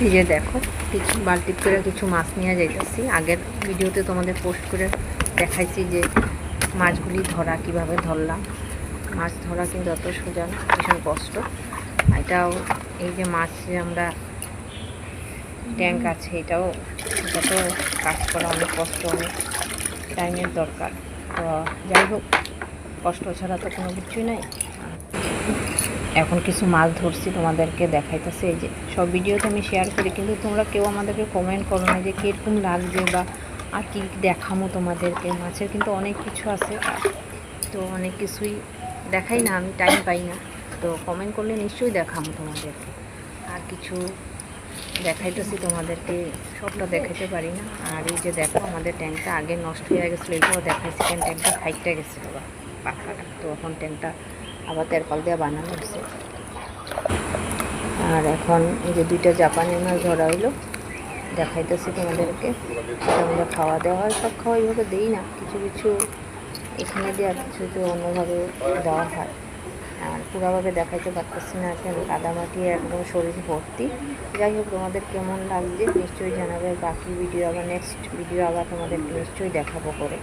এই যে দেখো কিছু বালতি করে কিছু মাছ নিয়ে যাইতেছি। আগের ভিডিওতে তোমাদের পোস্ট করে দেখাইছি যে মাছগুলি ধরা কিভাবে ধরলাম। মাছ ধরা কিন্তু অত সোজা না, ভীষণ কষ্ট। এটাও এই যে মাছ যে আমরা ট্যাঙ্ক আছে এটাও কাজ করা অনেক কষ্ট, অনেক টাইমের দরকার। তো যাই হোক, কষ্ট ছাড়া তো কোনো কিছুই নাই। এখন কিছু মাছ ধরছি, তোমাদেরকে দেখাইতেছি। এই যে সব ভিডিওতে আমি শেয়ার করি, কিন্তু তোমরা কেউ আমাদেরকে কমেন্ট করো না যে কীরকম লাগবে বা আর কি দেখামো তোমাদেরকে। মাছের কিন্তু অনেক কিছু আছে, তো অনেক কিছুই দেখাই না, আমি টাইম পাই না। তো কমেন্ট করলে নিশ্চয়ই দেখামো তোমাদেরকে। আর কিছু দেখাইতেছি তোমাদেরকে, সবটা দেখাইতে পারি না। আর এই যে দেখো আমাদের ট্যাঙ্কটা আগে নষ্ট হয়ে গেছিলো, এটাও দেখাইছি, কারণ ট্যাঙ্কটা ফাইটটা গেছিলো বা পাখাটা। তো এখন ট্যাঙ্কটা আবার তেরপাল দিয়ে বানানো হয়েছে। আর এখন এই যে 2টা জাপানি মাছ ধরা হইলো, দেখাইতেছি তোমাদেরকে। আমরা খাওয়া দাওয়া হয়, সব খাওয়া এইভাবে দিই না, কিছু কিছু এখানে দেওয়া, কিছু কিছু অন্যভাবে দেওয়া হয়। আর পুরোভাবে দেখাইতে পারতেছি না, কেন কাদামাটি একদম শরীর ভর্তি। যাই হোক, তোমাদের কেমন লাগছে নিশ্চয়ই জানাবে। বাকি ভিডিও আবার নেক্সট ভিডিও আবার তোমাদেরকে নিশ্চয়ই দেখাবো করে।